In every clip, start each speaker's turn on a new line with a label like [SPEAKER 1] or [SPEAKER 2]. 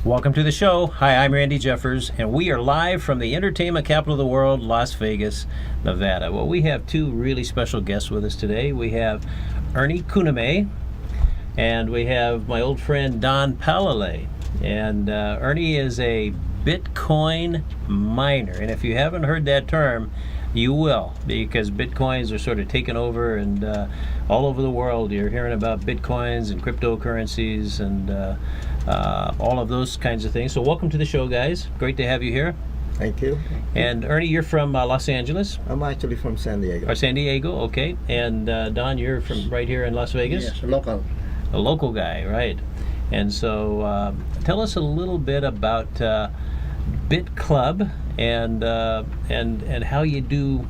[SPEAKER 1] Welcome to the show. Hi, I'm Randy Jeffers, and we are live from the entertainment capital of the world, Las Vegas, Nevada. Well, we have two really special guests with us today. We have Ernie Cunamay, and we have my old friend Don Palalay. And Ernie is a Bitcoin miner, and if you haven't heard that term, you will, because Bitcoins are sort of taking over, and all over the world you're hearing about Bitcoins and cryptocurrencies and all of those kinds of things. So welcome to the show, guys. Great to have you here.
[SPEAKER 2] Thank you.
[SPEAKER 1] And Ernie, you're from Los Angeles?
[SPEAKER 2] I'm actually from San Diego.
[SPEAKER 1] Or San Diego, okay. And Don, you're from right here in Las Vegas?
[SPEAKER 2] Yes, local.
[SPEAKER 1] A local guy, right. And so tell us a little bit about BitClub and how you do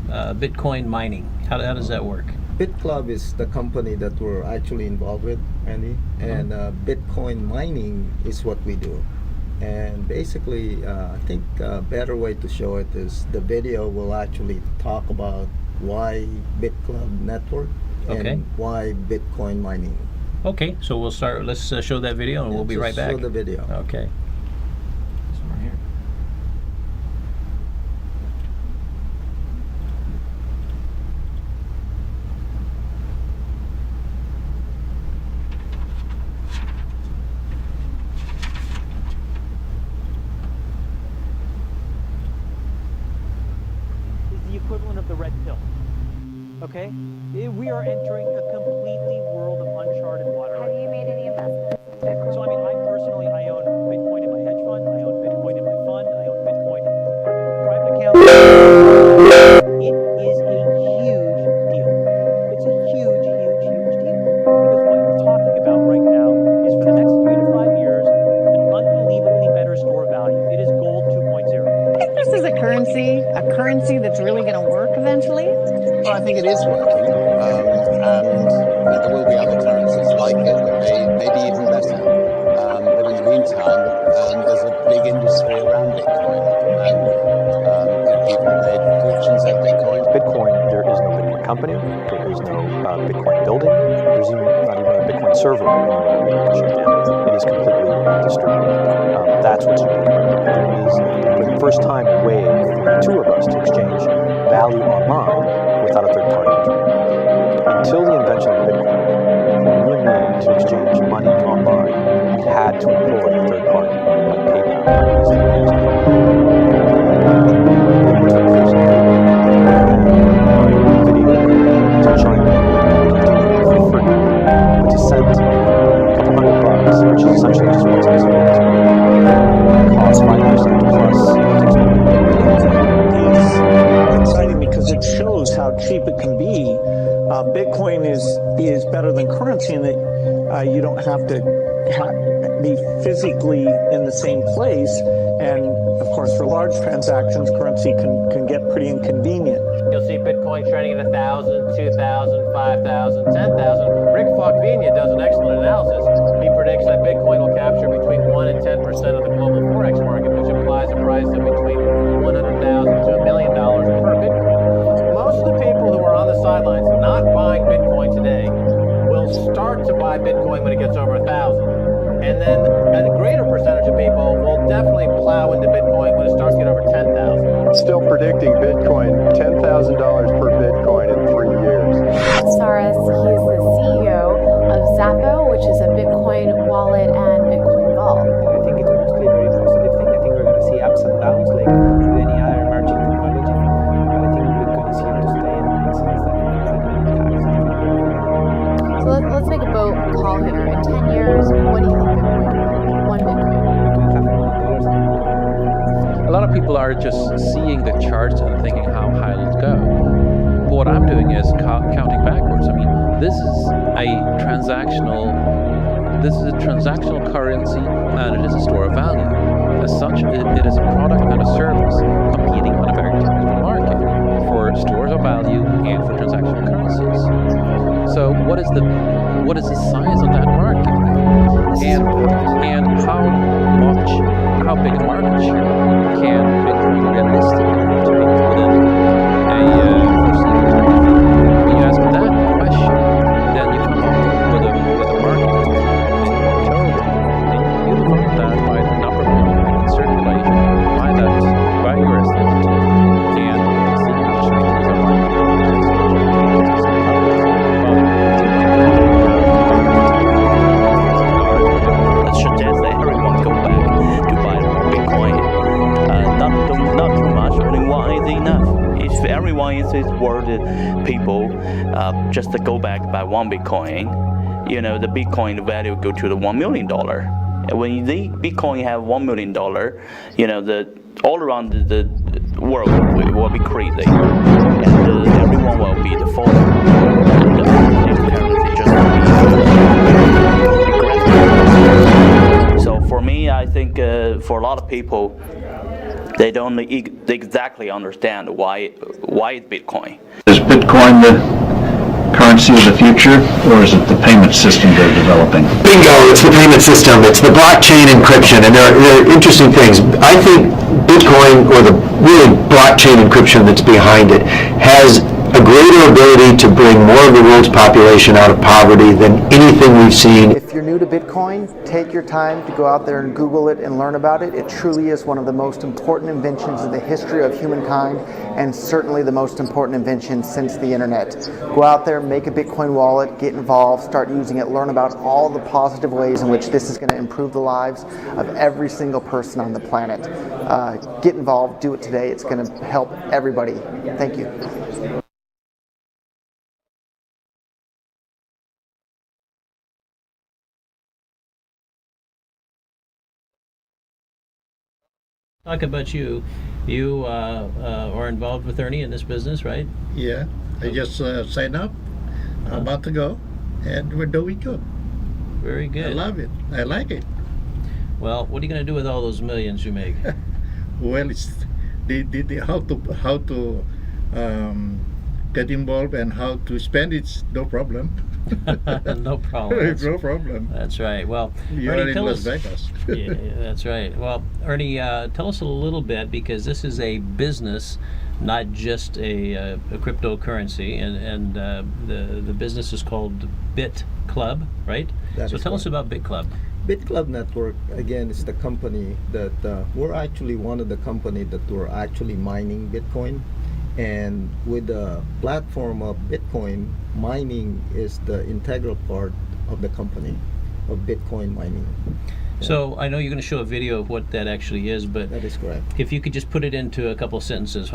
[SPEAKER 1] Bitcoin mining. How does that work?
[SPEAKER 2] BitClub is the company that we're actually involved with, Andy, and Bitcoin mining is what we do. And basically, I think a better way to show it is the video will actually talk about why BitClub network and why Bitcoin mining.
[SPEAKER 1] Okay, so we'll start. Let's show that video, and we'll be right back.
[SPEAKER 2] Show the video.
[SPEAKER 1] Okay.
[SPEAKER 3] Equivalent of the red pill. Okay? We are entering a completely world of uncharted water.
[SPEAKER 4] Have you made any investments in Bitcoin?
[SPEAKER 3] So I personally, I own Bitcoin in my hedge fund, I own Bitcoin in my fund, I own Bitcoin private account. It is a huge deal. It's a huge, huge, huge deal. Because what you're talking about right now is for the next 3 to 5 years, an unbelievably better store value. It is gold 2.0.
[SPEAKER 5] I think this is a currency that's really going to work eventually.
[SPEAKER 6] Well, I think it is working, and there will be other currencies like it that may be even better. But in the meantime, there's a big industry around Bitcoin, and people made fortunes at Bitcoin.
[SPEAKER 7] Bitcoin, there is no Bitcoin company, there is no Bitcoin building, there's not even a Bitcoin server anywhere to shut down. It is completely distributed. That's what's unique about Bitcoin. It is, for the first time, a way for the two of us to exchange value online without a third party. Until the invention of Bitcoin, for you and me to exchange money online, we had to employ a third party, like PayPal, video to China for free, but to send a couple $100, which is essentially just what's costs 5% plus.
[SPEAKER 8] It's exciting because it shows how cheap it can be. Bitcoin is better than currency in that you don't have to be physically in the same place, and of course for large transactions currency can get pretty inconvenient.
[SPEAKER 9] You'll see Bitcoin trading at 1,000, 2,000, 5,000, 10,000. Rick Falkvinia does an excellent analysis. He predicts that Bitcoin will capture between 1 and 10% of the global forex market, which implies a price of between $100,000 to $1 million per Bitcoin. Most of the people who are on the sidelines not buying Bitcoin today will start to buy Bitcoin when it gets over 1,000. And then a greater percentage of people will definitely plow into Bitcoin when it starts to get over 10,000.
[SPEAKER 10] Still predicting Bitcoin, $10,000 per Bitcoin in 3 years.
[SPEAKER 4] Saras, he is the CEO of Zappo, which is a Bitcoin wallet and Bitcoin vault.
[SPEAKER 11] I think it's mostly a very positive thing. I think we're going to see ups and downs like with any other emerging technology. But I think Bitcoin is here to stay, and it makes sense that
[SPEAKER 4] So let's make a bold call here. In 10 years, what do you think Bitcoin will be? One Bitcoin.
[SPEAKER 12] A lot of people are just seeing the charts and thinking how high it'll go. But what I'm doing is counting backwards. I mean, this is a transactional currency, and it is a store of value. As such, it is a product and a service competing on a very technical market for stores of value and for transactional currencies. So what is the size of that market, and how big a market share can Bitcoin realistically take within a foreseeable time? When you ask that question, then you come up with a market total, and you define that by
[SPEAKER 13] Bitcoin is worth people just to go back buy one Bitcoin. You know, the Bitcoin value go to the $1 million. When the Bitcoin have $1 million, you know, all around the world will be crazy, and everyone will be the fault. So for me, I think for a lot of people, they don't exactly understand why it's Bitcoin.
[SPEAKER 14] Is Bitcoin the currency of the future, or is it the payment system they're developing?
[SPEAKER 15] Bingo, it's the payment system. It's the blockchain encryption, and there are interesting things. I think Bitcoin, or the really blockchain encryption that's behind it, has a greater ability to bring more of the world's population out of poverty than anything we've seen.
[SPEAKER 16] If you're new to Bitcoin, take your time to go out there and Google it and learn about it. It truly is one of the most important inventions in the history of humankind, and certainly the most important invention since the internet. Go out there, make a Bitcoin wallet, get involved, start using it, learn about all the positive ways in which this is going to improve the lives of every single person on the planet. Get involved, do it today. It's going to help everybody. Thank you.
[SPEAKER 1] Talk about you. You are involved with Ernie in this business, right?
[SPEAKER 17] Yeah, I just signed up, about to go, and we're doing good.
[SPEAKER 1] Very good.
[SPEAKER 17] I love it. I like it.
[SPEAKER 1] Well, what are you going to do with all those millions you make?
[SPEAKER 17] Well, it's how to get involved and how to spend it. No problem.
[SPEAKER 1] No problem.
[SPEAKER 17] No problem.
[SPEAKER 1] That's right. Well,
[SPEAKER 17] you're
[SPEAKER 1] Ernie,
[SPEAKER 17] in Las Vegas.
[SPEAKER 1] Yeah, that's right. Well, Ernie, tell us a little bit, because this is a business, not just a cryptocurrency, and the business is called BitClub, right? So tell us about BitClub.
[SPEAKER 2] BitClub Network, again, is the company that we're actually one of the company that we're actually mining Bitcoin. And with the platform of Bitcoin, mining is the integral part of the company of Bitcoin mining.
[SPEAKER 1] So I know you're going to show a video of what that actually is, but
[SPEAKER 2] that is correct.
[SPEAKER 1] If you could just put it into a couple of sentences,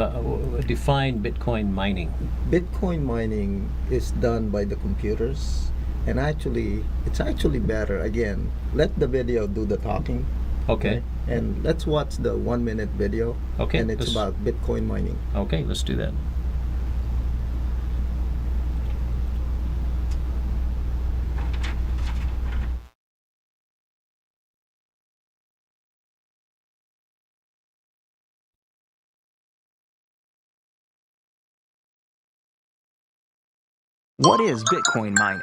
[SPEAKER 1] define Bitcoin mining.
[SPEAKER 2] Bitcoin mining is done by the computers, and it's actually better. Again, let the video do the talking.
[SPEAKER 1] Okay.
[SPEAKER 2] And let's watch the 1 minute video.
[SPEAKER 1] Okay.
[SPEAKER 2] And it's about Bitcoin mining.
[SPEAKER 1] Okay, let's do that.
[SPEAKER 18] What is Bitcoin mining?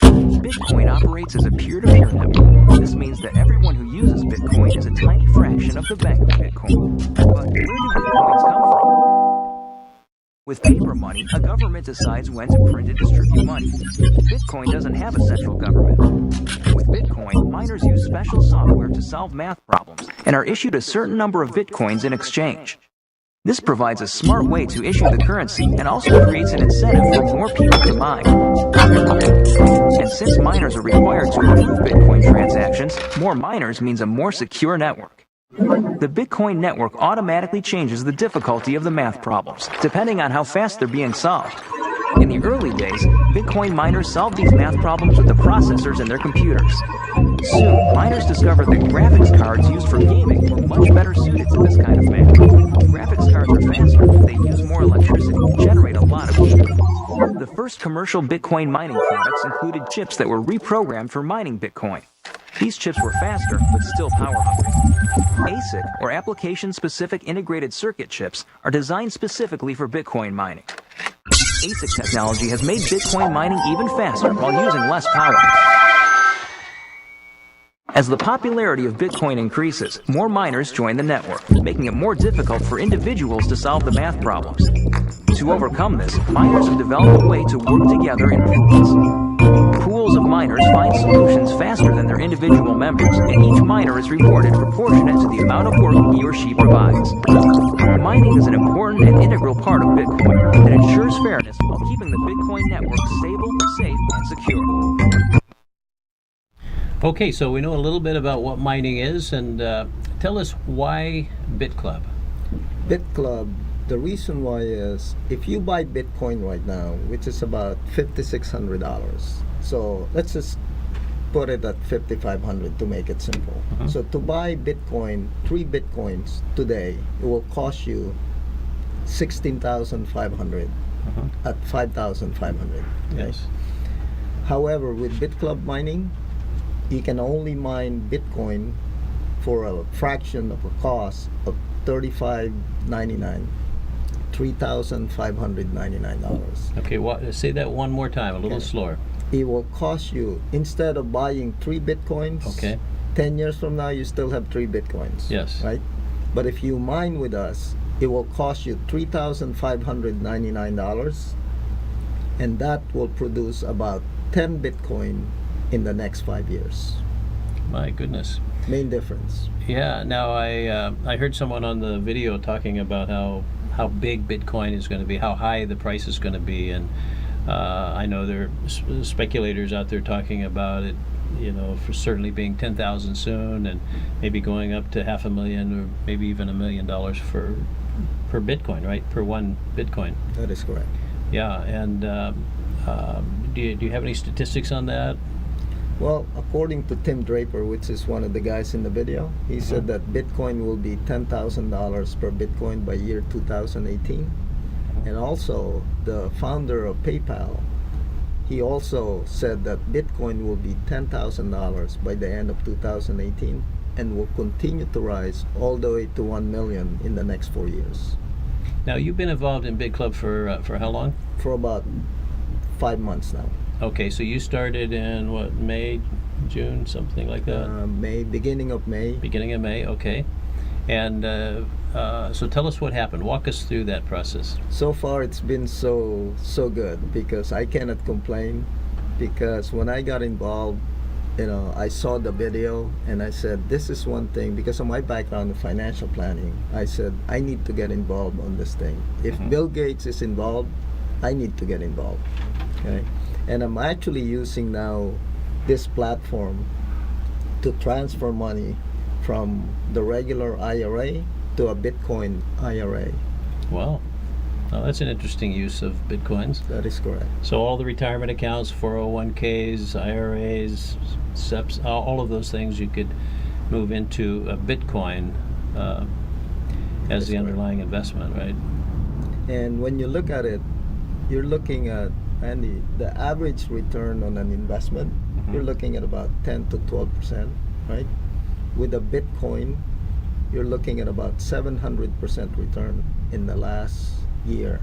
[SPEAKER 18] Bitcoin operates as a peer-to-peer network. This means that everyone who uses Bitcoin is a tiny fraction of the bank of Bitcoin. But where do Bitcoins come from? With paper money, a government decides when to print and distribute money. Bitcoin doesn't have a central government. With Bitcoin, miners use special software to solve math problems and are issued a certain number of Bitcoins in exchange. This provides a smart way to issue the currency and also creates an incentive for more people to mine. And since miners are required to approve Bitcoin transactions, more miners means a more secure network. The Bitcoin network automatically changes the difficulty of the math problems, depending on how fast they're being solved. In the early days, Bitcoin miners solved these math problems with the processors in their computers. Soon, miners discovered that graphics cards used for gaming were much better suited to this kind of math. Graphics cards are faster, they use more electricity, generate a lot of heat. The first commercial Bitcoin mining products included chips that were reprogrammed for mining Bitcoin. These chips were faster, but still power-hungry. ASIC, or Application-Specific Integrated Circuit chips, are designed specifically for Bitcoin mining. ASIC technology has made Bitcoin mining even faster while using less power. As the popularity of Bitcoin increases, more miners join the network, making it more difficult for individuals to solve the math problems. To overcome this, miners have developed a way to work together in pools. Pools of miners find solutions faster than their individual members, and each miner is rewarded proportionate to the amount of work he or she provides. Mining is an important and integral part of Bitcoin that ensures fairness while keeping the Bitcoin network stable, safe, and secure.
[SPEAKER 1] Okay, so we know a little bit about what mining is, and tell us why BitClub.
[SPEAKER 2] BitClub The reason why is if you buy Bitcoin right now, which is about $5,600, so let's just put it at 5,500 to make it simple. So to buy Bitcoin, 3 Bitcoins today, it will cost you 16,500 at 5,500.
[SPEAKER 1] Yes.
[SPEAKER 2] However, with BitClub mining, you can only mine Bitcoin for a fraction of a cost of $35.99, $3,599.
[SPEAKER 1] Okay, say that one more time, a little slower.
[SPEAKER 2] It will cost you, instead of buying 3 Bitcoins, 10 years from now, you still have 3 Bitcoins.
[SPEAKER 1] Yes.
[SPEAKER 2] Right? But if you mine with us, it will cost you $3,599, and that will produce about 10 Bitcoin in the next 5 years.
[SPEAKER 1] My goodness.
[SPEAKER 2] Main difference.
[SPEAKER 1] Yeah. Now I heard someone on the video talking about how big Bitcoin is going to be, how high the price is going to be, and I know there are speculators out there talking about it, for certainly being 10,000 soon, and maybe going up to $500,000 or maybe even $1 million per Bitcoin, right? Per one Bitcoin.
[SPEAKER 2] That is correct.
[SPEAKER 1] Yeah. And do you have any statistics on that?
[SPEAKER 2] Well, according to Tim Draper, which is one of the guys in the video, he said that Bitcoin will be $10,000 per Bitcoin by year 2018. And also, the founder of PayPal, he also said that Bitcoin will be $10,000 by the end of 2018 and will continue to rise all the way to 1 million in the next 4 years.
[SPEAKER 1] Now, you've been involved in BitClub for how long?
[SPEAKER 2] For about 5 months now.
[SPEAKER 1] Okay, so you started in what, May, June, something like that?
[SPEAKER 2] Beginning of May.
[SPEAKER 1] Beginning of May, okay. And so tell us what happened. Walk us through that process.
[SPEAKER 2] So far, it's been so good because I cannot complain. Because when I got involved, I saw the video and I said, this is one thing, because of my background in financial planning, I said, I need to get involved on this thing. If Bill Gates is involved, I need to get involved. Okay? And I'm actually using now this platform to transfer money from the regular IRA to a Bitcoin IRA.
[SPEAKER 1] Wow. Now that's an interesting use of Bitcoins.
[SPEAKER 2] That is correct.
[SPEAKER 1] So all the retirement accounts, 401ks, IRAs, SEPs, all of those things you could move into a Bitcoin as the underlying investment, right?
[SPEAKER 2] And when you look at it, you're looking at, Andy, the average return on an investment, you're looking at about 10 to 12%, right? With a Bitcoin, you're looking at about 700% return in the last year.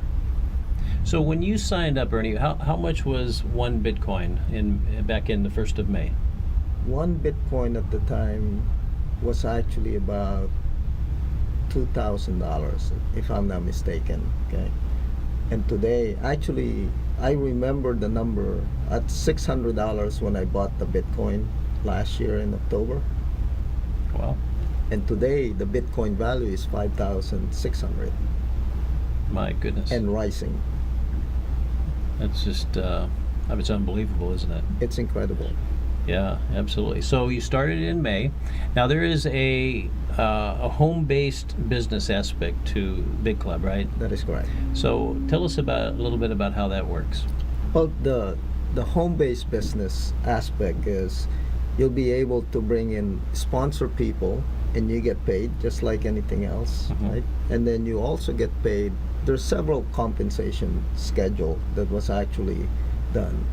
[SPEAKER 1] So when you signed up, Ernie, how much was one Bitcoin back in the 1st of May?
[SPEAKER 2] One Bitcoin at the time was actually about $2,000, if I'm not mistaken. Okay, and today, actually, I remember the number at $600 when I bought the Bitcoin last year in October.
[SPEAKER 1] Wow.
[SPEAKER 2] And today, the Bitcoin value is 5,600.
[SPEAKER 1] My goodness.
[SPEAKER 2] And rising.
[SPEAKER 1] That's just, it's unbelievable, isn't it?
[SPEAKER 2] It's incredible.
[SPEAKER 1] Yeah, absolutely. So you started in May. Now there is a home-based business aspect to BitClub, right?
[SPEAKER 2] That is correct.
[SPEAKER 1] So tell us a little bit about how that works.
[SPEAKER 2] Well, the home-based business aspect is you'll be able to bring in sponsor people and you get paid just like anything else, right? And then you also get paid. There's several compensation schedule that was actually done.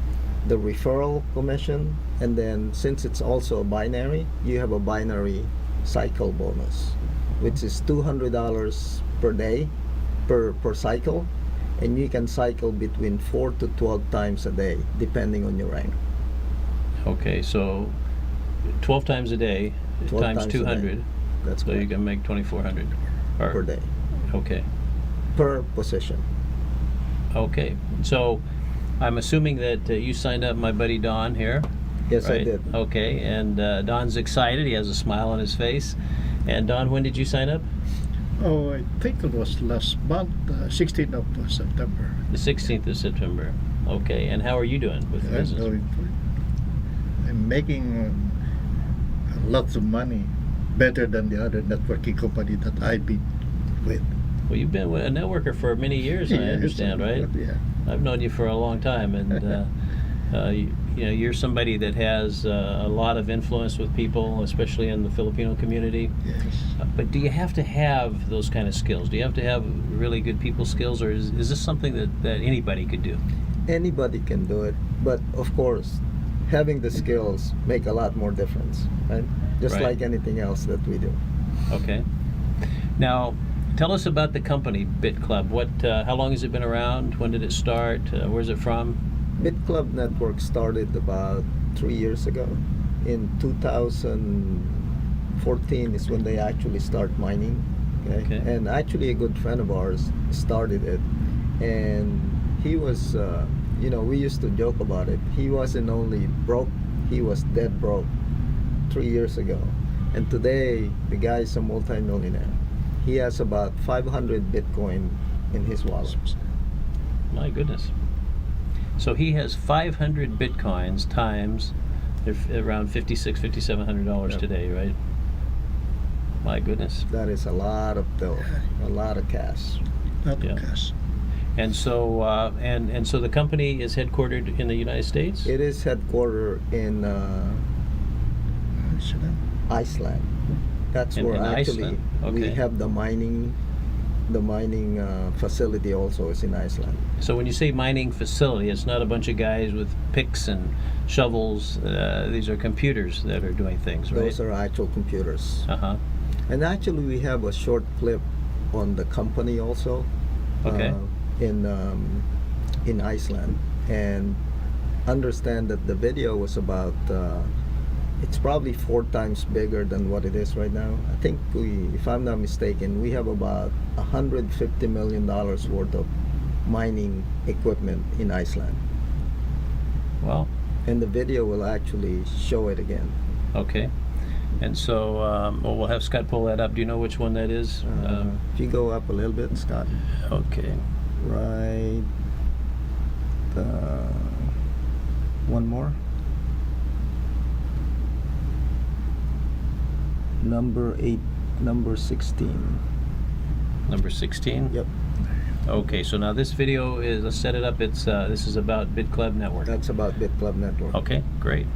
[SPEAKER 2] The referral commission, and then since it's also a binary, you have a binary cycle bonus, which is $200 per day per cycle, and you can cycle between 4 to 12 times a day depending on your rank.
[SPEAKER 1] Okay, so 12 times a day times 200.
[SPEAKER 2] That's
[SPEAKER 1] so
[SPEAKER 2] correct.
[SPEAKER 1] You can make 2,400
[SPEAKER 2] per day.
[SPEAKER 1] Okay.
[SPEAKER 2] Per position.
[SPEAKER 1] Okay, so I'm assuming that you signed up my buddy Don here.
[SPEAKER 2] Yes,
[SPEAKER 1] right?
[SPEAKER 2] I did.
[SPEAKER 1] Okay, and Don's excited. He has a smile on his face. And Don, when did you sign up?
[SPEAKER 17] Oh, I think it was last month, 16th of September.
[SPEAKER 1] The 16th of September. Okay, and how are you doing with the business?
[SPEAKER 17] I'm making lots of money, better than the other networking company that I've been with.
[SPEAKER 1] Well, you've been a networker for many years, I
[SPEAKER 17] Yes,
[SPEAKER 1] understand, right?
[SPEAKER 17] Yeah.
[SPEAKER 1] I've known you for a long time, and you're somebody that has a lot of influence with people, especially in the Filipino community.
[SPEAKER 17] Yes.
[SPEAKER 1] But do you have to have those kind of skills? Do you have to have really good people skills, or is this something that anybody could do?
[SPEAKER 2] Anybody can do it, but of course, having the skills make a lot more difference, right? Just
[SPEAKER 1] Right.
[SPEAKER 2] like anything else that we do.
[SPEAKER 1] Okay. Now, tell us about the company BitClub. How long has it been around? When did it start? Where's it from?
[SPEAKER 2] BitClub Network started about 3 years ago. In 2014 is when they actually start mining. Okay? And actually a good friend of ours started it. And he was, we used to joke about it. He wasn't only broke, he was dead broke 3 years ago. And today, the guy is a multi-millionaire. He has about 500 Bitcoin in his wallet.
[SPEAKER 1] My goodness. So he has 500 Bitcoins times, they're around $5,600, $5,700 today, right? My goodness.
[SPEAKER 2] That is a lot of dough, a lot of cash.
[SPEAKER 17] Lot of cash.
[SPEAKER 1] And so, and so the company is headquartered in the United States?
[SPEAKER 2] It is headquartered in Iceland. That's
[SPEAKER 1] In
[SPEAKER 2] where actually
[SPEAKER 1] Iceland.
[SPEAKER 2] we
[SPEAKER 1] Okay.
[SPEAKER 2] have the mining facility also is in Iceland.
[SPEAKER 1] So when you say mining facility, it's not a bunch of guys with picks and shovels. These are computers that are doing things, right?
[SPEAKER 2] Those are actual computers.
[SPEAKER 1] Uh-huh.
[SPEAKER 2] And actually we have a short clip on the company also.
[SPEAKER 1] Okay.
[SPEAKER 2] In Iceland, and understand that the video was about it's probably 4 times bigger than what it is right now. I think if I'm not mistaken, we have about $150 million worth of mining equipment in Iceland.
[SPEAKER 1] Well,
[SPEAKER 2] and the video will actually show it again.
[SPEAKER 1] Okay. And so, we'll have Scott pull that up. Do you know which one that is?
[SPEAKER 2] If you go up a little bit, Scott.
[SPEAKER 1] Okay.
[SPEAKER 2] Right. One more. Number 16.
[SPEAKER 1] Number 16?
[SPEAKER 2] Yep.
[SPEAKER 1] Okay, so now this video is, let's set it up. It's this is about BitClub Network.
[SPEAKER 2] That's about BitClub Network.
[SPEAKER 1] Okay, great.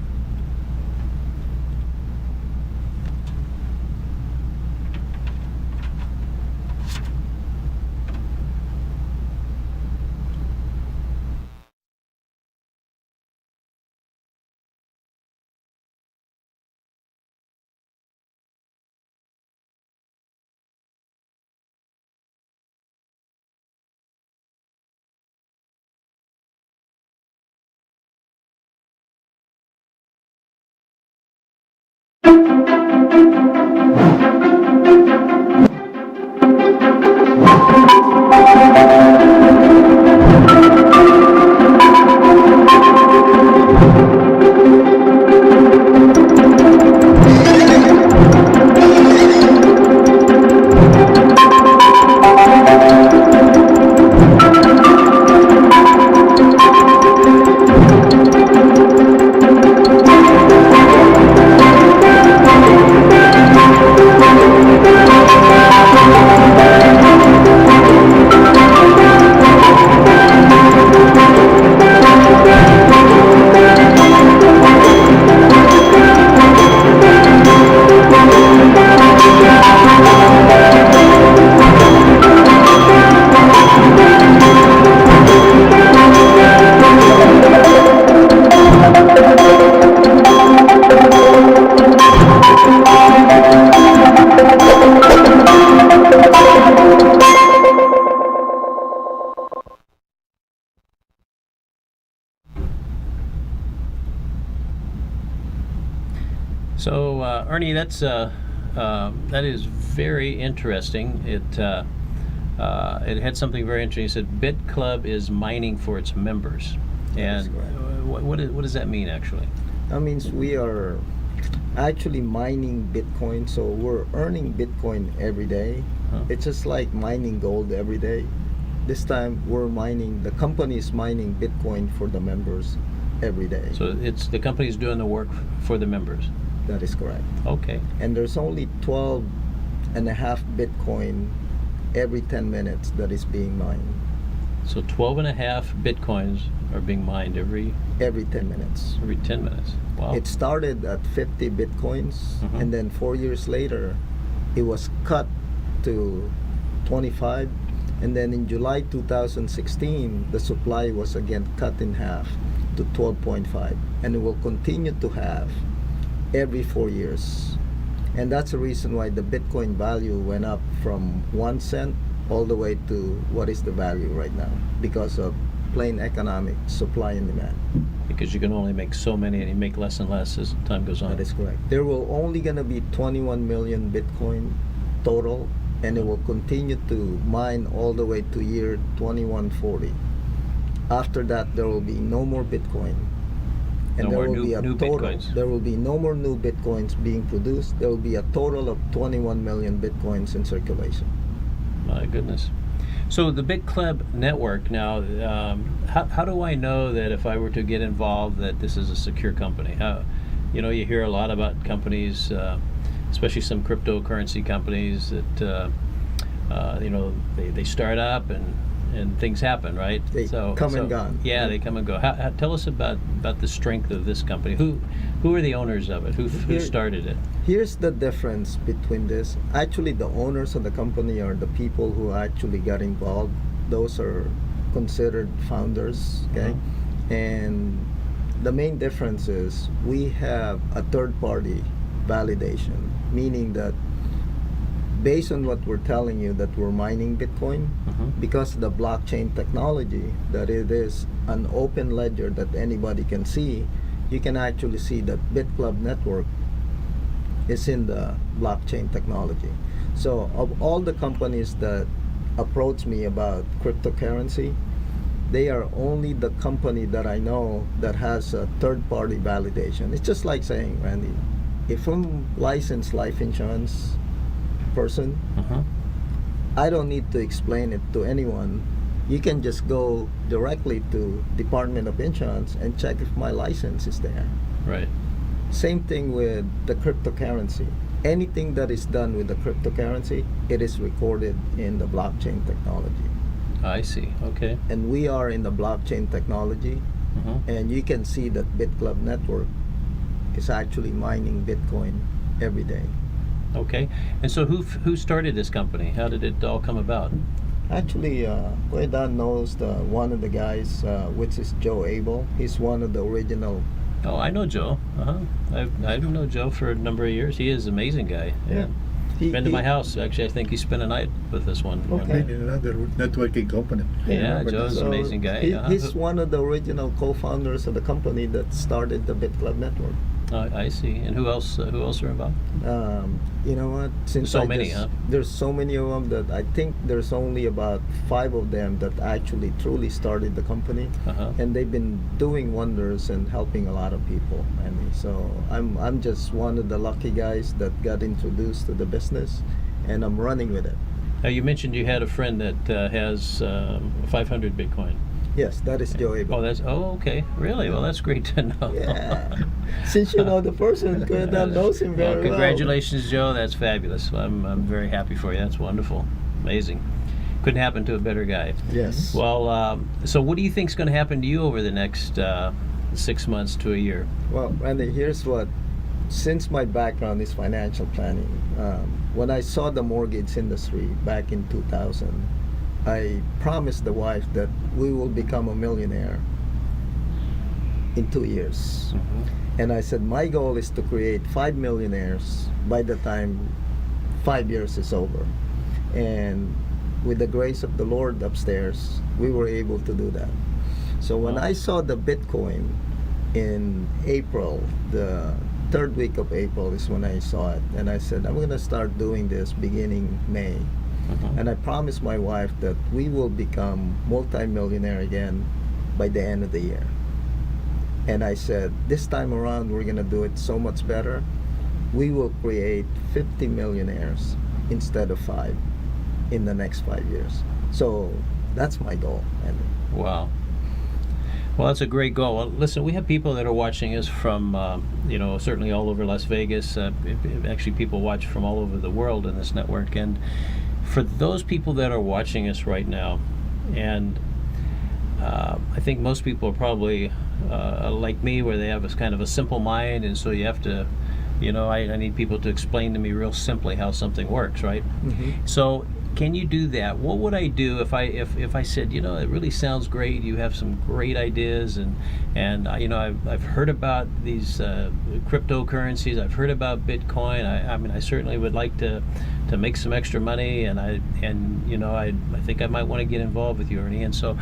[SPEAKER 1] So, Ernie, that is very interesting. It had something very interesting. It said BitClub is mining for its members, and what does that mean actually?
[SPEAKER 2] That means we are actually mining Bitcoin, so we're earning Bitcoin every day. It's just like mining gold every day. This time we're mining, the company is mining Bitcoin for the members every day.
[SPEAKER 1] So it's the company's doing the work for the members.
[SPEAKER 2] That is correct.
[SPEAKER 1] Okay.
[SPEAKER 2] And there's only 12.5 Bitcoin every 10 minutes that is being mined.
[SPEAKER 1] So 12.5 Bitcoins are being mined every
[SPEAKER 2] 10 minutes.
[SPEAKER 1] Every 10 minutes. Wow.
[SPEAKER 2] It started at 50 Bitcoins, and then 4 years later, it was cut to 25. And then in July 2016, the supply was again cut in half to 12.5. And it will continue to have every 4 years. And that's the reason why the Bitcoin value went up from 1 cent all the way to what is the value right now, because of plain economic supply and demand.
[SPEAKER 1] Because you can only make so many, and you make less and less as time goes on.
[SPEAKER 2] That is correct. There will only gonna be 21 million Bitcoin total, and it will continue to mine all the way to year 2140. After that, there will be no more Bitcoin. And
[SPEAKER 1] No
[SPEAKER 2] there
[SPEAKER 1] more
[SPEAKER 2] will be a
[SPEAKER 1] new
[SPEAKER 2] total.
[SPEAKER 1] Bitcoins.
[SPEAKER 2] There will be no more new Bitcoins being produced. There will be a total of 21 million Bitcoins in circulation.
[SPEAKER 1] My goodness. So the BitClub network now, how do I know that if I were to get involved that this is a secure company? You hear a lot about companies, especially some cryptocurrency companies that, they start up and things happen, right?
[SPEAKER 2] They come and gone.
[SPEAKER 1] Yeah, they come and go. Tell us about the strength of this company. Who are the owners of it? Who started it?
[SPEAKER 2] Here's the difference between this. Actually, the owners of the company are the people who actually got involved. Those are considered founders, okay? And the main difference is we have a third-party validation, meaning that based on what we're telling you that we're mining Bitcoin, because of the blockchain technology, that it is an open ledger that anybody can see, you can actually see that BitClub network is in the blockchain technology. So of all the companies that approach me about cryptocurrency, they are only the company that I know that has a third-party validation. It's just like saying, Randy, if I'm licensed life insurance person, I don't need to explain it to anyone. You can just go directly to Department of Insurance and check if my license is there.
[SPEAKER 1] Right.
[SPEAKER 2] Same thing with the cryptocurrency. Anything that is done with the cryptocurrency, it is recorded in the blockchain technology.
[SPEAKER 1] I see. Okay.
[SPEAKER 2] And we are in the blockchain technology, and you can see that BitClub network is actually mining Bitcoin every day.
[SPEAKER 1] Okay. And so who started this company? How did it all come about?
[SPEAKER 2] Actually, Kuya knows one of the guys, which is Joe Abel. He's one of the original.
[SPEAKER 1] Oh, I know Joe. I've known Joe for a number of years. He is an amazing guy.
[SPEAKER 2] Yeah.
[SPEAKER 1] He's been to my house. Actually, I think he spent a night with this one.
[SPEAKER 17] Okay. In another networking company.
[SPEAKER 1] Yeah, Joe's an amazing guy.
[SPEAKER 2] He's one of the original co-founders of the company that started the BitClub network.
[SPEAKER 1] I see. And who else are involved?
[SPEAKER 2] You know what? Since
[SPEAKER 1] so many,
[SPEAKER 2] there's so many of them that I think there's only about 5 of them that actually truly started the company, and they've been doing wonders and helping a lot of people. And so I'm just one of the lucky guys that got introduced to the business, and I'm running with it.
[SPEAKER 1] Now you mentioned you had a friend that has 500 Bitcoin.
[SPEAKER 2] Yes, that is Joe Abel.
[SPEAKER 1] Okay. Really? Well, that's great to know.
[SPEAKER 2] Yeah. Since you know the person, Kuya knows him very well.
[SPEAKER 1] Congratulations, Joe. That's fabulous. I'm very happy for you. That's wonderful. Amazing. Couldn't happen to a better guy.
[SPEAKER 2] Yes.
[SPEAKER 1] Well, so what do you think is going to happen to you over the next 6 months to a year?
[SPEAKER 2] Well, Randy, here's what. Since my background is financial planning, when I saw the mortgage industry back in 2000, I promised the wife that we will become a millionaire in 2 years. And I said, my goal is to create 5 millionaires by the time 5 years is over. And with the grace of the Lord upstairs, we were able to do that. So when I saw the Bitcoin in April, the 3rd week of April is when I saw it. And I said, I'm going to start doing this beginning May. And I promised my wife that we will become multi-millionaire again by the end of the year. And I said, this time around, we're going to do it so much better. We will create 50 millionaires instead of 5 in the next 5 years. So that's my goal.
[SPEAKER 1] Wow. Well, that's a great goal. Well, listen, we have people that are watching us from, certainly all over Las Vegas. Actually, people watch from all over the world in this network. And for those people that are watching us right now, and I think most people are probably like me, where they have a kind of a simple mind, and so you have to, I need people to explain to me real simply how something works, right? So can you do that? What would I do if I said, it really sounds great, you have some great ideas, and I've heard about these cryptocurrencies, I've heard about Bitcoin, I mean, I certainly would like to make some extra money, and I think I might want to get involved with you, Ernie. And so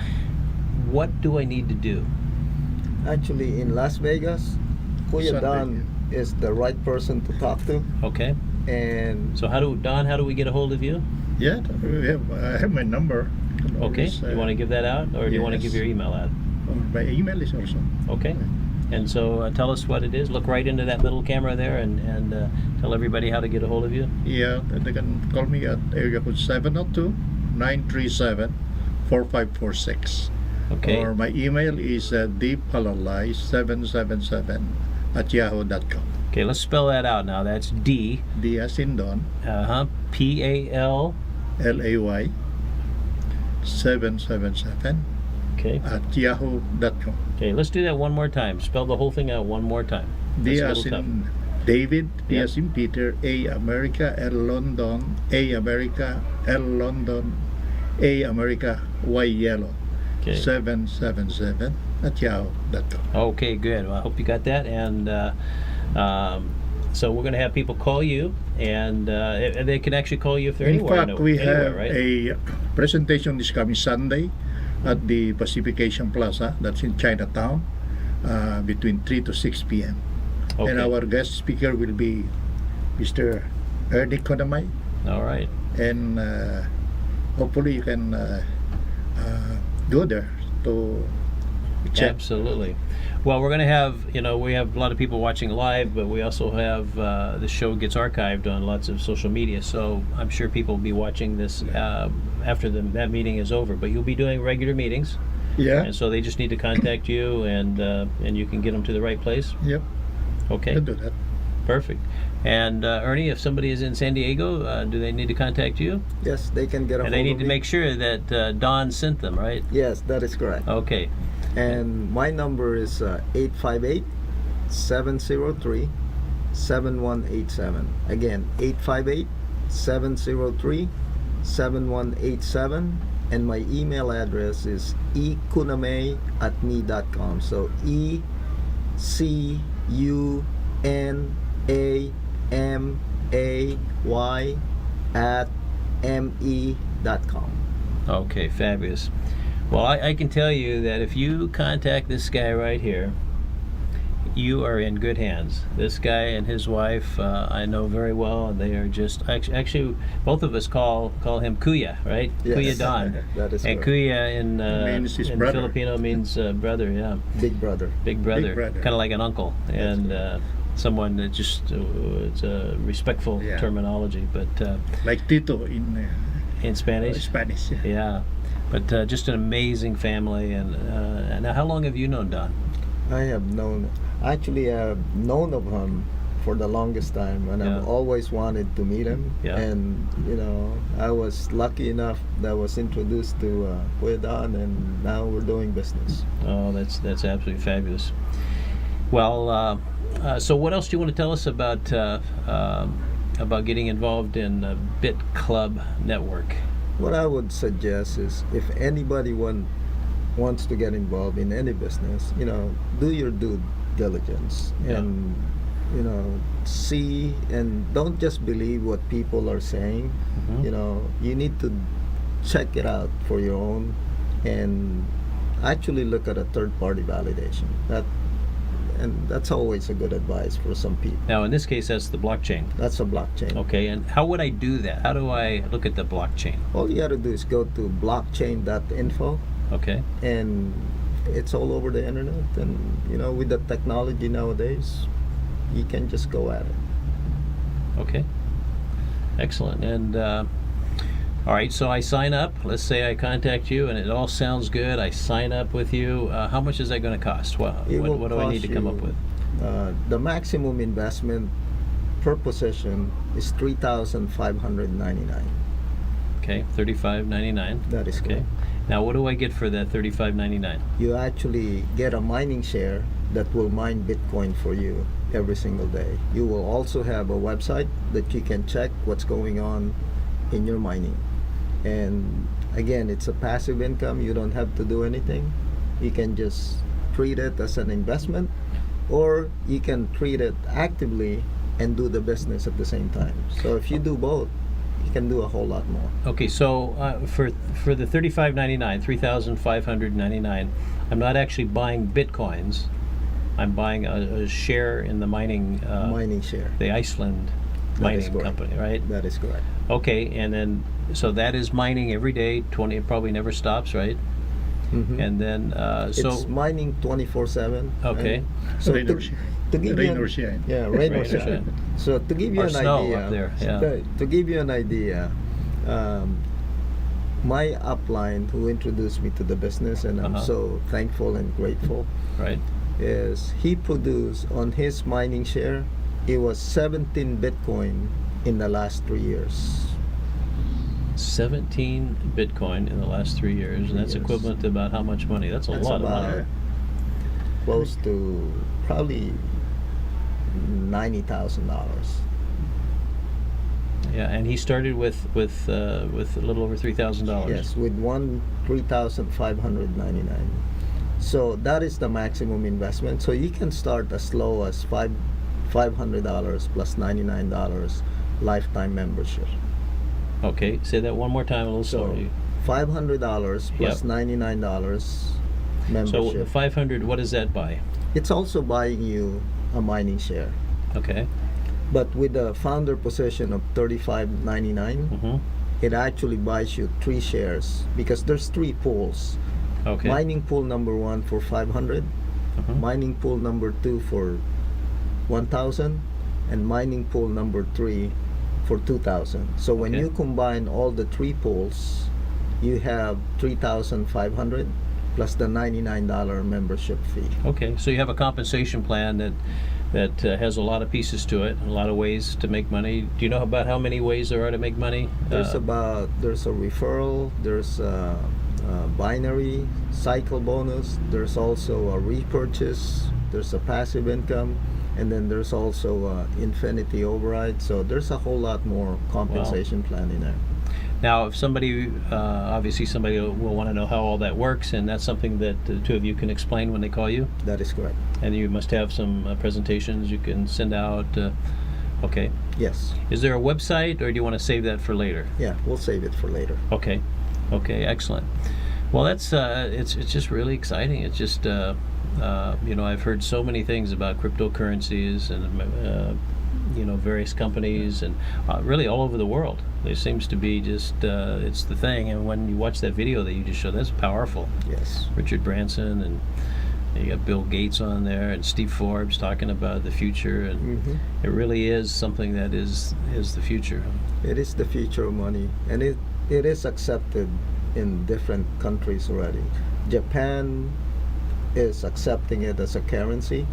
[SPEAKER 1] what do I need to do?
[SPEAKER 2] Actually, in Las Vegas, Kuya Don is the right person to talk to.
[SPEAKER 1] Okay.
[SPEAKER 2] And
[SPEAKER 1] so how do we get a hold of you?
[SPEAKER 17] Yeah, I have my number.
[SPEAKER 1] Okay. You want to give that out, or do you want to give your email out?
[SPEAKER 17] My email is also.
[SPEAKER 1] Okay. And so tell us what it is. Look right into that little camera there, and tell everybody how to get a hold of you.
[SPEAKER 17] Yeah, they can call me at area code 702-937-4546.
[SPEAKER 1] Okay.
[SPEAKER 17] Or my email is dpalalay777@yahoo.com.
[SPEAKER 1] Okay, let's spell that out now. That's D.
[SPEAKER 17] D as in Don.
[SPEAKER 1] PALLAY.
[SPEAKER 17] 777.
[SPEAKER 1] Okay.
[SPEAKER 17] At yahoo.com.
[SPEAKER 1] Okay, let's do that one more time. Spell the whole thing out one more time.
[SPEAKER 17] D as in David, P as in Peter, A America, L London, A America, L London, A America, Y yellow.
[SPEAKER 1] Okay.
[SPEAKER 17] 777 at yahoo.com.
[SPEAKER 1] Okay, good. Well, I hope you got that. And so we're going to have people call you, and they can actually call you if they're anywhere.
[SPEAKER 17] In fact, we have
[SPEAKER 1] right?
[SPEAKER 17] a presentation this coming Sunday at the Pacification Plaza, that's in Chinatown, between 3 to 6 p.m.
[SPEAKER 1] Okay.
[SPEAKER 17] And our guest speaker will be Mr. Ernie Cunamay.
[SPEAKER 1] All right.
[SPEAKER 17] And hopefully you can go there to check.
[SPEAKER 1] Absolutely. Well, we're going to have, we have a lot of people watching live, but we also have, the show gets archived on lots of social media, so I'm sure people will be watching this after that meeting is over. But you'll be doing regular meetings.
[SPEAKER 17] Yeah.
[SPEAKER 1] And so they just need to contact you, and you can get them to the right place.
[SPEAKER 17] Yep.
[SPEAKER 1] Okay.
[SPEAKER 17] I'll do that.
[SPEAKER 1] Perfect. And Ernie, if somebody is in San Diego, do they need to contact you?
[SPEAKER 2] Yes, they can get a hold
[SPEAKER 1] And they need
[SPEAKER 2] of
[SPEAKER 1] to
[SPEAKER 2] me.
[SPEAKER 1] make sure that Don sent them, right?
[SPEAKER 2] Yes, that is correct.
[SPEAKER 1] Okay.
[SPEAKER 2] And my number is 858-703-7187. Again, 858-703-7187. And my email address is ecunamay@me.com. So ECUNAMAY@me.com.
[SPEAKER 1] Okay, fabulous. Well, I can tell you that if you contact this guy right here, you are in good hands. This guy and his wife, I know very well, and they are just actually both of us call him Kuya, right?
[SPEAKER 2] Yes.
[SPEAKER 1] Kuya Don.
[SPEAKER 2] That is
[SPEAKER 1] and
[SPEAKER 2] correct.
[SPEAKER 1] Kuya in
[SPEAKER 17] brother.
[SPEAKER 1] Filipino means brother. Yeah.
[SPEAKER 2] Big brother.
[SPEAKER 1] Big brother.
[SPEAKER 17] Big brother.
[SPEAKER 1] Kind of like an uncle, and someone that just it's a respectful terminology, but
[SPEAKER 17] like Tito in
[SPEAKER 1] Spanish.
[SPEAKER 17] Spanish. Yeah.
[SPEAKER 1] Yeah. But just an amazing family. And now, how long have you known Don?
[SPEAKER 2] I have known of him for the longest time, and I've always wanted to meet him.
[SPEAKER 1] Yeah.
[SPEAKER 2] And I was lucky enough that I was introduced to Kuya Don, and now we're doing business.
[SPEAKER 1] Oh, that's absolutely fabulous. Well, so what else do you want to tell us about getting involved in BitClub network?
[SPEAKER 2] What I would suggest is, if anybody wants to get involved in any business, do your due diligence and see, and don't just believe what people are saying. You need to check it out for your own, and actually look at a third-party validation. That's always a good advice for some people.
[SPEAKER 1] Now, in this case, that's the blockchain.
[SPEAKER 2] That's a blockchain.
[SPEAKER 1] Okay, and how would I do that? How do I look at the blockchain?
[SPEAKER 2] All you got to do is go to blockchain.info.
[SPEAKER 1] Okay.
[SPEAKER 2] And it's all over the internet. And, with the technology nowadays, you can just go at it.
[SPEAKER 1] Okay. Excellent. And, all right, so I sign up. Let's say I contact you, and it all sounds good. I sign up with you. How much is that going to cost? What do I need to come up with?
[SPEAKER 2] The maximum investment per position is $3,599.
[SPEAKER 1] Okay, $35.99.
[SPEAKER 2] That is
[SPEAKER 1] okay.
[SPEAKER 2] correct.
[SPEAKER 1] Now, what do I get for that $35.99?
[SPEAKER 2] You actually get a mining share that will mine Bitcoin for you every single day. You will also have a website that you can check what's going on in your mining. And again, it's a passive income. You don't have to do anything. You can just treat it as an investment, or you can treat it actively and do the business at the same time. So if you do both, you can do a whole lot more.
[SPEAKER 1] Okay, so for the $35.99, $3,599, I'm not actually buying Bitcoins. I'm buying a share in the mining
[SPEAKER 2] share,
[SPEAKER 1] the Iceland mining company, right?
[SPEAKER 2] That is correct.
[SPEAKER 1] Okay, and then so that is mining every day. 20, it probably never stops, right?
[SPEAKER 2] Mm-hmm.
[SPEAKER 1] And then
[SPEAKER 2] it's mining 24/7.
[SPEAKER 1] Okay.
[SPEAKER 2] So
[SPEAKER 17] Rain
[SPEAKER 2] to give
[SPEAKER 17] rain
[SPEAKER 2] you
[SPEAKER 17] or shine.
[SPEAKER 2] Yeah, rain or shine. So to give you
[SPEAKER 1] Or
[SPEAKER 2] an
[SPEAKER 1] snow
[SPEAKER 2] idea,
[SPEAKER 1] up there, yeah.
[SPEAKER 2] to give you an idea, my upline who introduced me to the business, and I'm so thankful and grateful.
[SPEAKER 1] Right.
[SPEAKER 2] Is he produced on his mining share, it was 17 Bitcoin in the last 3 years.
[SPEAKER 1] 17 Bitcoin in the last 3 years, and that's equivalent to about how much money? That's a lot of money.
[SPEAKER 2] Close to probably $90,000.
[SPEAKER 1] Yeah, and he started with a little over $3,000.
[SPEAKER 2] Yes, with $3,599. So that is the maximum investment. So you can start as low as $500 plus $99 lifetime membership.
[SPEAKER 1] Okay, say that one more time, a little slowly.
[SPEAKER 2] $500 plus $99 membership.
[SPEAKER 1] So 500, what does that buy?
[SPEAKER 2] It's also buying you a mining share.
[SPEAKER 1] Okay.
[SPEAKER 2] But with the founder position of $35.99, it actually buys you 3 shares because there's 3 pools.
[SPEAKER 1] Okay.
[SPEAKER 2] Mining pool number 1 for 500, mining pool number 2 for 1,000, and mining pool number 3 for 2,000. So when you combine all the 3 pools, you have 3,500 plus the $99 membership fee.
[SPEAKER 1] Okay, so you have a compensation plan that has a lot of pieces to it, a lot of ways to make money. Do you know about how many ways there are to make money?
[SPEAKER 2] There's a referral, there's a binary cycle bonus, there's also a repurchase, there's a passive income, and then there's also a infinity override. So there's a whole lot more compensation plan in there.
[SPEAKER 1] Now, if somebody, obviously somebody will want to know how all that works, and that's something that the two of you can explain when they call you?
[SPEAKER 2] That is correct.
[SPEAKER 1] And you must have some presentations you can send out. Okay.
[SPEAKER 2] Yes.
[SPEAKER 1] Is there a website, or do you want to save that for later?
[SPEAKER 2] Yeah, we'll save it for later.
[SPEAKER 1] Okay. Okay, excellent. Well, that's it's just really exciting. It's just I've heard so many things about cryptocurrencies and various companies and really all over the world. There seems to be just it's the thing. And when you watch that video that you just showed, that's powerful.
[SPEAKER 2] Yes.
[SPEAKER 1] Richard Branson, and you got Bill Gates on there, and Steve Forbes talking about the future, and it really is something that is the future.
[SPEAKER 2] It is the future of money, and it is accepted in different countries already. Japan is accepting it as a currency.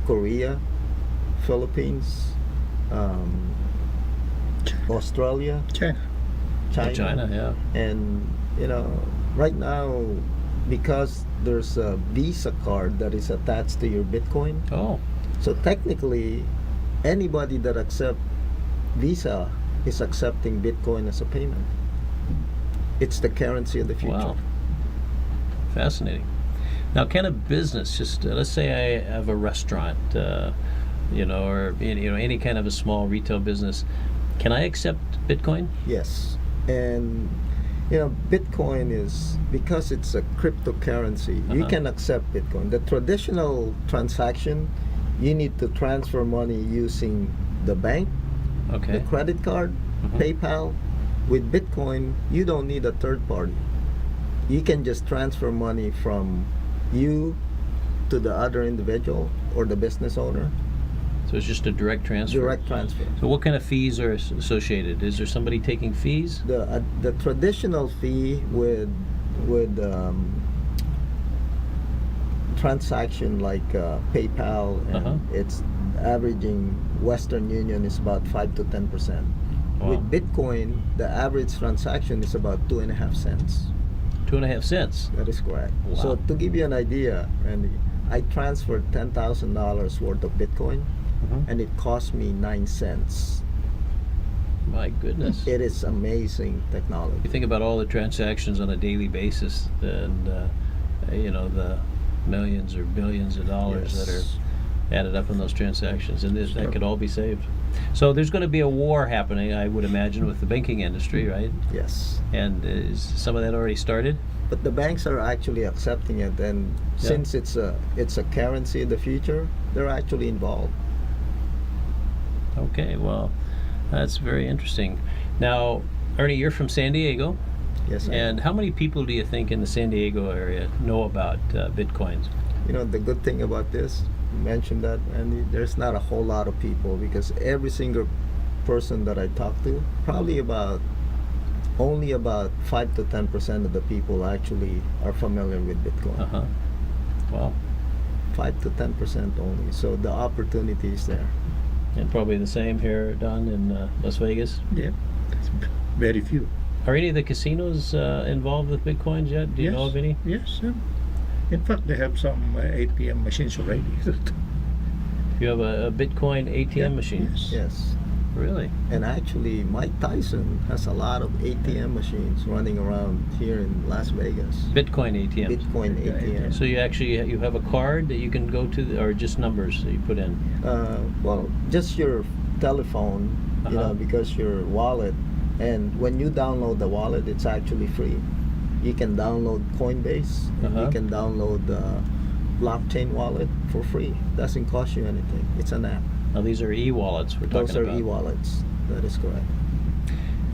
[SPEAKER 2] Korea, Philippines, Australia,
[SPEAKER 1] China, yeah.
[SPEAKER 2] And right now, because there's a Visa card that is attached to your Bitcoin.
[SPEAKER 1] Oh.
[SPEAKER 2] So technically, anybody that accepts Visa is accepting Bitcoin as a payment. It's the currency of the future.
[SPEAKER 1] Wow. Fascinating. Now, can a business, just let's say I have a restaurant, or any kind of a small retail business, can I accept Bitcoin?
[SPEAKER 2] Yes. And Bitcoin is, because it's a cryptocurrency, you can accept Bitcoin. The traditional transaction, you need to transfer money using the bank, the credit card, PayPal. With Bitcoin, you don't need a third party. You can just transfer money from you to the other individual or the business owner.
[SPEAKER 1] So it's just a direct transfer?
[SPEAKER 2] Direct transfer.
[SPEAKER 1] So what kind of fees are associated? Is there somebody taking fees?
[SPEAKER 2] The traditional fee with transaction like PayPal, and it's averaging Western Union is about 5 to 10%.
[SPEAKER 1] Wow.
[SPEAKER 2] With Bitcoin, the average transaction is about 2.5 cents.
[SPEAKER 1] 2.5 cents.
[SPEAKER 2] That is correct.
[SPEAKER 1] Wow.
[SPEAKER 2] So to give you an idea, Randy, I transferred $10,000 worth of Bitcoin, and it cost me 9 cents.
[SPEAKER 1] My goodness.
[SPEAKER 2] It is amazing technology.
[SPEAKER 1] You think about all the transactions on a daily basis, and the millions or billions of dollars that are added up in those transactions, and that could all be saved. So there's going to be a war happening, I would imagine, with the banking industry, right?
[SPEAKER 2] Yes.
[SPEAKER 1] And is some of that already started?
[SPEAKER 2] But the banks are actually accepting it, and since it's a currency in the future, they're actually involved.
[SPEAKER 1] Okay, well, that's very interesting. Now, Ernie, you're from San Diego.
[SPEAKER 2] Yes, I
[SPEAKER 1] And how many people do you think in the San Diego area know about Bitcoins?
[SPEAKER 2] You know, the good thing about this, you mentioned that, and there's not a whole lot of people, because every single person that I talk to, probably only about 5 to 10% of the people actually are familiar with Bitcoin.
[SPEAKER 1] Wow.
[SPEAKER 2] 5 to 10% only. So the opportunity is there.
[SPEAKER 1] And probably the same here, Don, in Las Vegas?
[SPEAKER 17] Yeah, very few.
[SPEAKER 1] Are any of the casinos involved with Bitcoins yet? Do you know of any?
[SPEAKER 17] Yes. In fact, they have some ATM machines already.
[SPEAKER 1] You have a Bitcoin ATM machine?
[SPEAKER 2] Yes.
[SPEAKER 1] Really?
[SPEAKER 2] And actually, Mike Tyson has a lot of ATM machines running around here in Las Vegas.
[SPEAKER 1] Bitcoin ATM.
[SPEAKER 2] Bitcoin ATM.
[SPEAKER 1] So you have a card that you can go to, or just numbers that you put in?
[SPEAKER 2] Well, just your telephone, you know, because your wallet. And when you download the wallet, it's actually free. You can download Coinbase, and you can download the blockchain wallet for free. Doesn't cost you anything. It's an app.
[SPEAKER 1] Now these are e-wallets we're talking about.
[SPEAKER 2] Those are e-wallets. That is correct.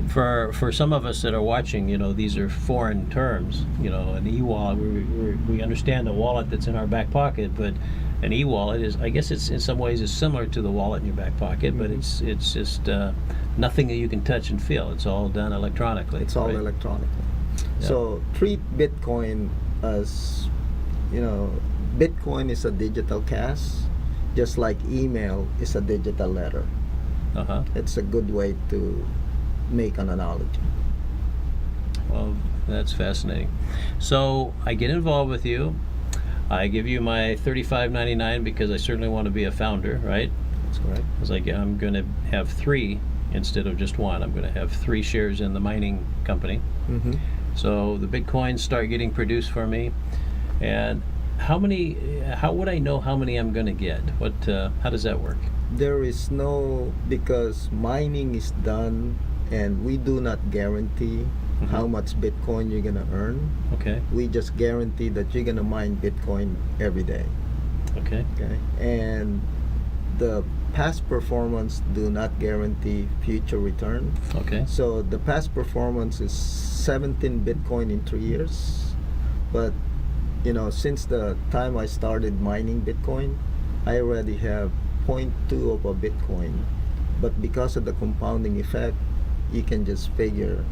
[SPEAKER 1] For some of us that are watching, you know, these are foreign terms. You know, an e-wallet, we understand a wallet that's in our back pocket, but an e-wallet is, I guess it's in some ways is similar to the wallet in your back pocket, but it's just nothing that you can touch and feel. It's all done electronically.
[SPEAKER 2] It's all electronically.
[SPEAKER 1] Yeah.
[SPEAKER 2] So treat Bitcoin as, you know, Bitcoin is a digital cash, just like email is a digital letter. It's a good way to make an analogy.
[SPEAKER 1] Well, that's fascinating. So I get involved with you. I give you my $35.99 because I certainly want to be a founder, right?
[SPEAKER 2] That's correct.
[SPEAKER 1] It's like I'm going to have 3 instead of just 1. I'm going to have 3 shares in the mining company. So the Bitcoins start getting produced for me. And how would I know how many I'm going to get? How does that work?
[SPEAKER 2] There is no, because mining is done, and we do not guarantee how much Bitcoin you're gonna earn.
[SPEAKER 1] Okay.
[SPEAKER 2] We just guarantee that you're gonna mine Bitcoin every day.
[SPEAKER 1] Okay.
[SPEAKER 2] Okay. And the past performance do not guarantee future return.
[SPEAKER 1] Okay.
[SPEAKER 2] So the past performance is 17 Bitcoin in 3 years, but you know, since the time I started mining Bitcoin, I already have 0.2 of a Bitcoin. But because of the compounding effect, you can just figure,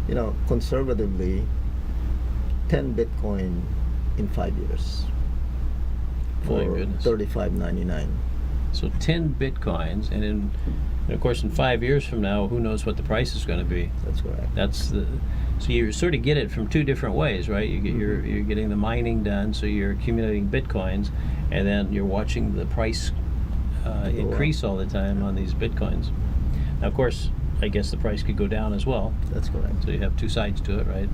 [SPEAKER 2] you know, conservatively, 10 Bitcoin in 5 years for $35.99.
[SPEAKER 1] So 10 Bitcoins, and of course in 5 years from now, who knows what the price is going to be?
[SPEAKER 2] That's correct.
[SPEAKER 1] So you sort of get it from 2 different ways, right? You get you're getting the mining done, so you're accumulating Bitcoins, and then you're watching the price increase all the time on these Bitcoins. Now, of course, I guess the price could go down as well.
[SPEAKER 2] That's correct.
[SPEAKER 1] So you have 2 sides to it, right?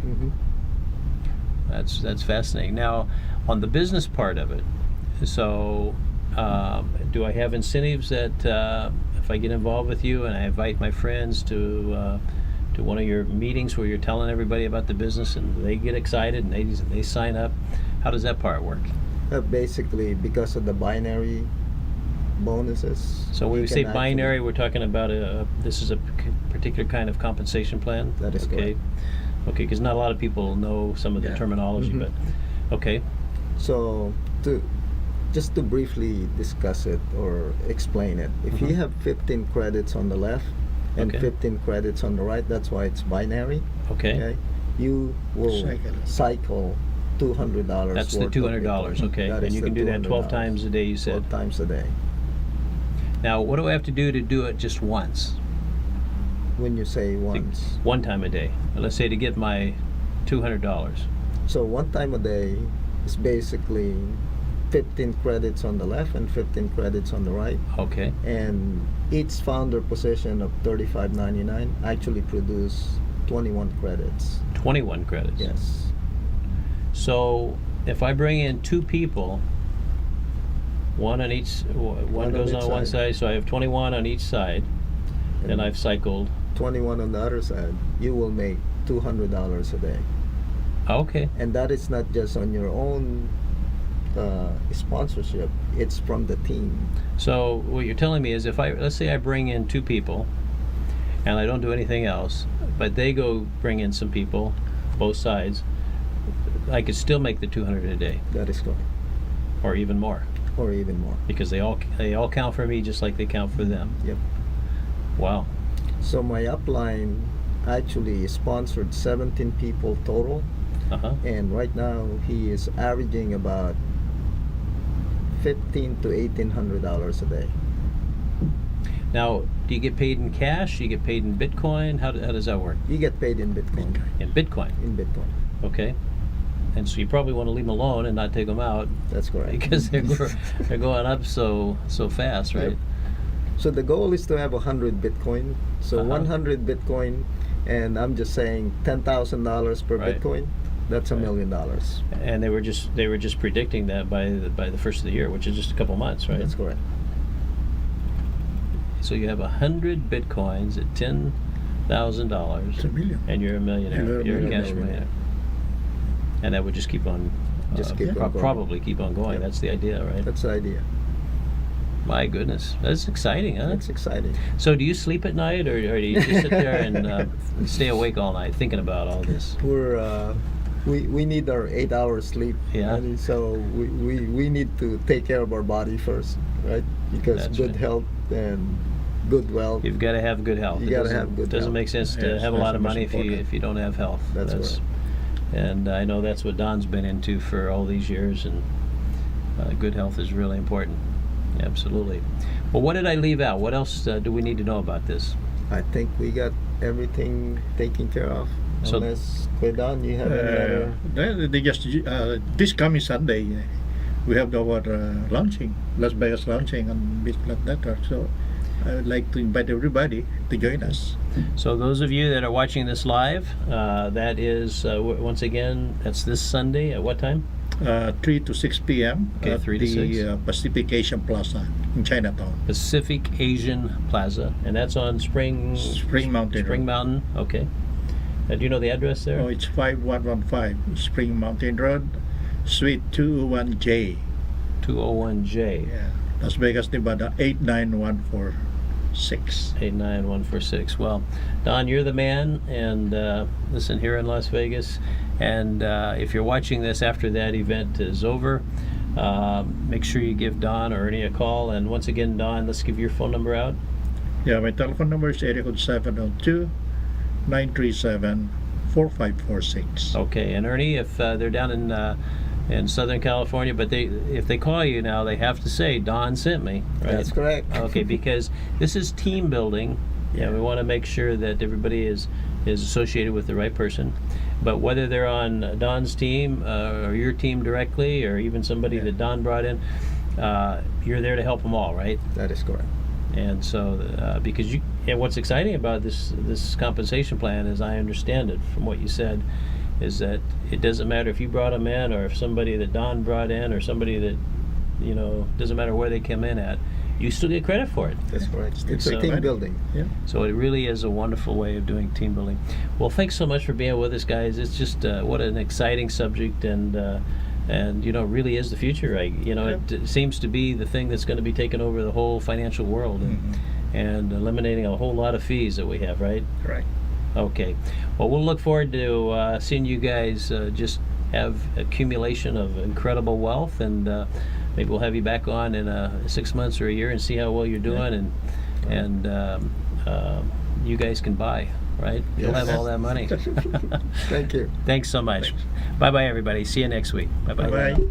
[SPEAKER 1] That's fascinating. Now, on the business part of it, so do I have incentives that if I get involved with you and I invite my friends to one of your meetings where you're telling everybody about the business and they get excited and they sign up, how does that part work?
[SPEAKER 2] Basically, because of the binary bonuses.
[SPEAKER 1] So when we say binary, we're talking about this is a particular kind of compensation plan?
[SPEAKER 2] That is correct.
[SPEAKER 1] Okay, because not a lot of people know some of the terminology, but okay.
[SPEAKER 2] So just to briefly discuss it or explain it, if you have 15 credits on the left and 15 credits on the right, that's why it's binary.
[SPEAKER 1] Okay.
[SPEAKER 2] You will cycle $200.
[SPEAKER 1] That's the $200, okay. And you can do that 12 times a day, you said?
[SPEAKER 2] 12 times a day.
[SPEAKER 1] Now, what do I have to do it just once?
[SPEAKER 2] When you say once,
[SPEAKER 1] one time a day. Let's say to get my $200.
[SPEAKER 2] so one time a day is basically 15 credits on the left and 15 credits on the right.
[SPEAKER 1] Okay.
[SPEAKER 2] And each founder position of $35.99 actually produce 21 credits.
[SPEAKER 1] 21 credits.
[SPEAKER 2] Yes.
[SPEAKER 1] So if I bring in 2 people, one on each, one goes on one side, so I have 21 on each side, and I've cycled
[SPEAKER 2] 21 on the other side, you will make $200 a day.
[SPEAKER 1] Okay.
[SPEAKER 2] And that is not just on your own sponsorship, it's from the team.
[SPEAKER 1] So what you're telling me is, if let's say I bring in 2 people and I don't do anything else, but they go bring in some people, both sides, I could still make the 200 a day.
[SPEAKER 2] That is correct.
[SPEAKER 1] Or even more.
[SPEAKER 2] Or even more.
[SPEAKER 1] Because they all count for me just like they count for them.
[SPEAKER 2] Yep.
[SPEAKER 1] Wow.
[SPEAKER 2] So my upline actually sponsored 17 people total. And right now he is averaging about $1,500 to $1,800 a day.
[SPEAKER 1] Now, do you get paid in cash? You get paid in Bitcoin? How does that work?
[SPEAKER 2] You get paid in Bitcoin.
[SPEAKER 1] In Bitcoin?
[SPEAKER 2] In Bitcoin.
[SPEAKER 1] Okay. And so you probably want to leave them alone and not take them out.
[SPEAKER 2] That's correct.
[SPEAKER 1] Because they're going up so fast, right?
[SPEAKER 2] Yep. So the goal is to have 100 Bitcoin. So 100 Bitcoin, and I'm just saying $10,000 per Bitcoin. That's $1 million.
[SPEAKER 1] And they were just predicting that by the first of the year, which is just a couple months, right?
[SPEAKER 2] That's correct.
[SPEAKER 1] So you have 100 Bitcoins at $10,000.
[SPEAKER 17] It's $1 million.
[SPEAKER 1] And you're a millionaire. You're a cash millionaire. And that would just keep on, probably keep on going. Yep. That's the idea, right?
[SPEAKER 2] That's the idea.
[SPEAKER 1] My goodness, that's exciting, huh?
[SPEAKER 2] That's exciting.
[SPEAKER 1] So do you sleep at night, or do you just sit there and stay awake all night thinking about all this?
[SPEAKER 2] We need our 8 hours sleep.
[SPEAKER 1] Yeah.
[SPEAKER 2] And so we need to take care of our body first, right? Because
[SPEAKER 1] That's
[SPEAKER 2] good
[SPEAKER 1] right.
[SPEAKER 2] health and good wealth.
[SPEAKER 1] You've got to have good health.
[SPEAKER 2] You got to have good health.
[SPEAKER 1] Doesn't make sense to have a lot of money if you don't have health.
[SPEAKER 2] That's right.
[SPEAKER 1] And I know that's what Don's been into for all these years, and good health is really important. Absolutely. Well, what did I leave out? What else do we need to know about this?
[SPEAKER 2] I think we got everything taken care of.
[SPEAKER 1] So,
[SPEAKER 2] unless, Don, you have any other?
[SPEAKER 17] They just this coming Sunday, we have our launching, Las Vegas launching on BitClub Network. So I would like to invite everybody to join us.
[SPEAKER 1] So those of you that are watching this live, that is once again, that's this Sunday at what time?
[SPEAKER 17] 3 to 6 p.m.
[SPEAKER 1] Okay, 3 to 6.
[SPEAKER 17] The Pacific Asian Plaza in Chinatown.
[SPEAKER 1] Pacific Asian Plaza, and that's on Spring
[SPEAKER 17] Mountain.
[SPEAKER 1] Spring Mountain. Okay. Do you know the address there?
[SPEAKER 17] Oh, it's 5115 Spring Mountain Road, Suite 201J.
[SPEAKER 1] 201J.
[SPEAKER 17] Yeah. Las Vegas, Nevada 89146.
[SPEAKER 1] 89146. Well, Don, you're the man, and listen, here in Las Vegas, and if you're watching this after that event is over, make sure you give Don or Ernie a call. And once again, Don, let's give your phone number out.
[SPEAKER 17] Yeah, my telephone number is area code 702-937-4546.
[SPEAKER 1] Okay, and Ernie, if they're down in Southern California, but if they call you now, they have to say Don sent me, right?
[SPEAKER 2] That's correct.
[SPEAKER 1] Okay, because this is team building. Yeah, we want to make sure that everybody is associated with the right person. But whether they're on Don's team or your team directly, or even somebody that Don brought in, you're there to help them all, right?
[SPEAKER 2] That is correct.
[SPEAKER 1] And so, because and what's exciting about this compensation plan, as I understand it from what you said, is that it doesn't matter if you brought them in, or if somebody that Don brought in, or somebody that, doesn't matter where they come in at, you still get credit for it.
[SPEAKER 2] That's right. It's a team building.
[SPEAKER 17] Yeah.
[SPEAKER 1] So it really is a wonderful way of doing team building. Well, thanks so much for being with us, guys. It's just what an exciting subject, and really is the future, right? It seems to be the thing that's going to be taking over the whole financial world, and eliminating a whole lot of fees that we have, right?
[SPEAKER 17] Right.
[SPEAKER 1] Okay. Well, we'll look forward to seeing you guys just have accumulation of incredible wealth, and maybe we'll have you back on in 6 months or a year and see how well you're doing, and you guys can buy, right?
[SPEAKER 2] Yes.
[SPEAKER 1] You'll have all that money.
[SPEAKER 2] Thank you.
[SPEAKER 1] Thanks so much.
[SPEAKER 17] Thanks.
[SPEAKER 1] Bye-bye, everybody. See you next week. Bye-bye.
[SPEAKER 17] Bye-bye.